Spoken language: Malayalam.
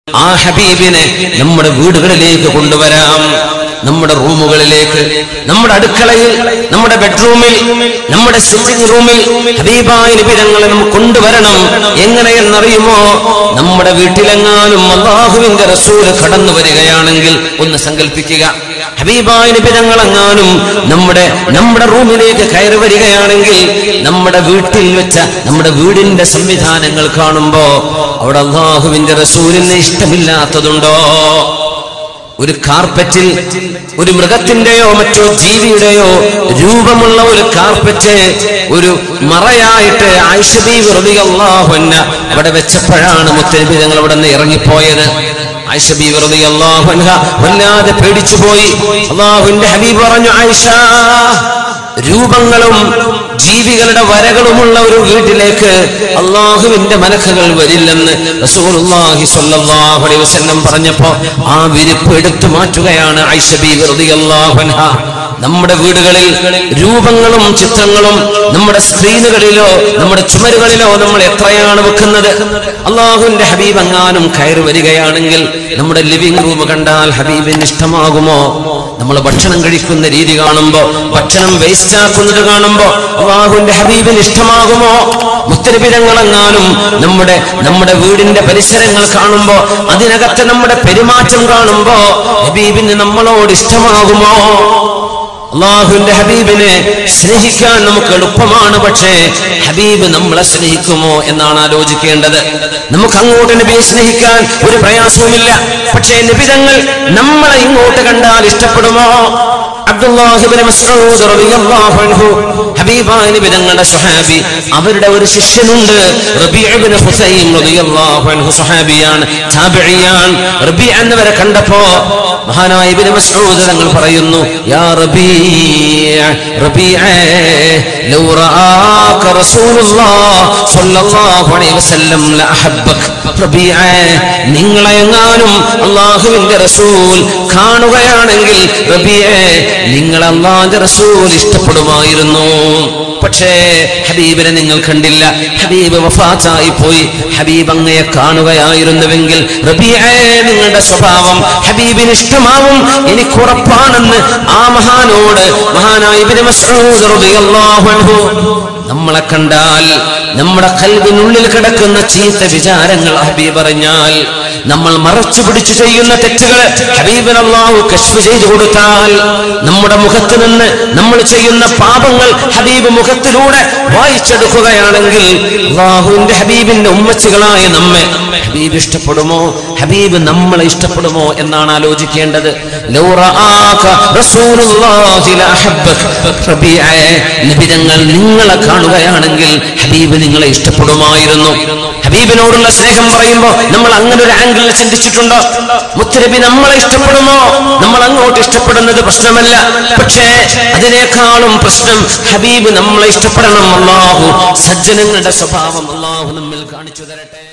ആ ഹബീബിനെ നമ്മുടെ വീടുകളിലേക്ക് കൊണ്ടുവരാം, നമ്മുടെ റൂമുകളിലേക്ക്, നമ്മുടെ അടുക്കളയിൽ, നമ്മുടെ ബെഡ്റൂമിൽ, നമ്മുടെ സിറ്റിംഗ് റൂമിൽ ഹബീബായ നബി തങ്ങളെ നമുക്ക് കൊണ്ടുവരണം. എങ്ങനെയെന്നറിയുമോ? നമ്മുടെ വീട്ടിലെങ്ങാനും അല്ലാഹുവിന്റെ റസൂൽ കടന്നു വരികയാണെങ്കിൽ ഒന്ന് സങ്കല്പിക്കുക, ഹബീബായ നബി തങ്ങളെങ്ങാനും നമ്മുടെ റൂമിലേക്ക് കയറി വരികയാണെങ്കിൽ നമ്മുടെ വീട്ടിൽ വെച്ച നമ്മുടെ വീടിന്റെ സംവിധാനങ്ങൾ കാണുമ്പോ അവിടെ അല്ലാഹുവിന്റെ റസൂലിനെ ഇഷ്ടമില്ലാത്തതുണ്ടോ? ഒരു കാർപ്പറ്റിൽ ഒരു മൃഗത്തിന്റെയോ മറ്റോ ജീവിയുടെയോ രൂപമുള്ള ഒരു കാർപ്പറ്റ് ഒരു മറയായിട്ട് ആയിഷ ബീവി റളിയല്ലാഹു അൻഹ അവിടെ വെച്ചപ്പോഴാണ് മുത്തനബി തങ്ങൾ അവിടെ നിന്ന് ഇറങ്ങിപ്പോയത്. ആയിഷ ബീവി റളിയല്ലാഹു അൻഹ വല്ലാതെ പേടിച്ചുപോയി. അല്ലാഹുവിന്റെ ഹബീബ് പറഞ്ഞു, ആയിഷ, രൂപങ്ങളും ജീവികളുടെ വരകളുമുള്ള ഒരു വീട്ടിലേക്ക് അല്ലാഹുവിന്റെ മലക്കുകൾ വരില്ലെന്ന് റസൂലുള്ളാഹി സ്വല്ലല്ലാഹു അലൈഹി വസല്ലം പറഞ്ഞപ്പോ ആ വിരിപ്പ് എടുത്തു മാറ്റുകയാണ് ആയിഷ ബീവി റളിയല്ലാഹു അൻഹ. നമ്മുടെ വീടുകളിൽ രൂപങ്ങളും ചിത്രങ്ങളും നമ്മുടെ സ്ക്രീനുകളിലോ നമ്മുടെ ചുമരുകളിലോ നമ്മൾ എത്രയാണ് വെക്കുന്നത്? അല്ലാഹുവിന്റെ ഹബീബ് എങ്ങാനും കയറി വരികയാണെങ്കിൽ നമ്മുടെ ലിവിംഗ് റൂം കണ്ടാൽ ഹബീബിന് ഇഷ്ടമാകുമോ? നമ്മൾ ഭക്ഷണം കഴിക്കുന്ന രീതി കാണുമ്പോ, ഭക്ഷണം വേസ്റ്റ് ആക്കുന്നത് കാണുമ്പോ അല്ലാഹുവിന്റെ ഹബീബിന് ഇഷ്ടമാകുമോ? മുത്തനബി തങ്ങളെങ്ങാനും നമ്മുടെ വീടിന്റെ പരിസരങ്ങൾ കാണുമ്പോ, അതിനകത്ത് നമ്മുടെ പെരുമാറ്റം കാണുമ്പോ ഹബീബിന് നമ്മളോട് ഇഷ്ടമാകുമോ? അല്ലാഹുവിന്റെ ഹബീബിനെ സ്നേഹിക്കാൻ നമുക്ക് എളുപ്പമാണ്, പക്ഷേ ഹബീബ് നമ്മളെ സ്നേഹിക്കുമോ എന്നാണ് ആലോചിക്കേണ്ടത്. നമുക്ക് അങ്ങോട്ട് നബിയെ സ്നേഹിക്കാൻ ഒരു പ്രയാസവുമില്ല, പക്ഷേ നബി തങ്ങൾ നമ്മളെ ഇങ്ങോട്ട് കണ്ടാൽ ഇഷ്ടപ്പെടുമോ? അബ്ദുല്ലാഹി ഇബ്നു മസ്ഊദ് റളിയല്ലാഹു അൻഹു ഹബീബായ നബി തങ്ങളുടെ സ്വഹാബി, അവരുടെ ഒരു ശിഷ്യനുണ്ട് റബീഅ ഇബ്നു ഹുസൈം റളിയല്ലാഹു അൻഹു, സ്വഹാബിയാണ്, താബിഇയാണ്. റബീഅ എന്നവരെ കണ്ടപ്പോ മഹാനായ ഇബ്നു മസ്ഊദ് തങ്ങൾ പറയുന്നു, യാ റബീഅ ലൗ റആക റസൂലുള്ളാഹി സ്വല്ലല്ലാഹു അലൈഹി വസല്ലം ലഅഹബ്ബക. റബീഅ, നിങ്ങളെ എങ്ങാനും അല്ലാഹുവിന്റെ റസൂൽ കാണുകയാണെങ്കിൽ റബീഅ, നിങ്ങൾ അല്ലാഹുവിന്റെ റസൂൽ ഇഷ്ടപ്പെടുമായിരുന്നു. പക്ഷേ ഹബീബിനെ നിങ്ങൾ കണ്ടില്ല, ഹബീബ് വഫാത്തായി പോയി. ഹബീബ് അങ്ങയെ കാണുകയായിരുന്നുവെങ്കിൽ റബീഅ, നിങ്ങളുടെ സ്വഭാവം ഹബീബിന് ഇഷ്ടമാവും, എനിക്ക് ഉറപ്പാണെന്ന് ആ മഹാനോട് മഹാനായ ഇബ്നു മസ്ഊദ് റളിയല്ലാഹു അൻഹു. നമ്മളെ കണ്ടാൽ നമ്മുടെ ഖൽബിനുള്ളിൽ കിടക്കുന്ന ചീത്ത വിചാരങ്ങൾ ഹബീബ് അറിഞ്ഞാൽ, നമ്മൾ മറച്ചു പിടിച്ചു ചെയ്യുന്ന തെറ്റുകൾ ഹബീബിന് അല്ലാഹു കശ്ഫ് ചെയ്തു കൊടുത്താൽ, നമ്മുടെ മുഖത്ത് നിന്ന് നമ്മൾ ചെയ്യുന്ന പാപങ്ങൾ ഹബീബ് മുഖത്തിലൂടെ വായിച്ചെടുക്കുകയാണെങ്കിൽ അല്ലാഹുവിന്റെ ഹബീബിന്റെ ഉമ്മച്ചികളായ നമ്മെ ഹബീബ് ഇഷ്ടപ്പെടുമോ? ഹബീബ് നമ്മളെ ഇഷ്ടപ്പെടുമോ എന്നാണ് ആലോചിക്കേണ്ടത്. ലൗ റആക റസൂലുള്ളാഹി ലഅഹബ്ബക. റബീഅ, നബി തങ്ങൾ നിങ്ങളെ കാണുകയാണെങ്കിൽ ഹബീബ് നിങ്ങളെ ഇഷ്ടപ്പെടുമായിരുന്നു. ഹബീബിനോടുള്ള സ്നേഹം പറയുമ്പോൾ നമ്മൾ അങ്ങനെ ഒരു ആംഗിളിൽ ചിന്തിച്ചിട്ടുണ്ടോ? മുത്തനബി നമ്മളെ ഇഷ്ടപ്പെടുമോ? നമ്മൾ അങ്ങോട്ട് ഇഷ്ടപ്പെടുന്നത് പ്രശ്നമല്ല, പക്ഷേ അതിനേക്കാളും പ്രശ്നം ഹബീബ് നമ്മളെ ഇഷ്ടപ്പെടണം. അല്ലാഹു സജ്ജനങ്ങളുടെ സ്വഭാവം അല്ലാഹു നമ്മിൽ കാണിച്ചു തരട്ടെ.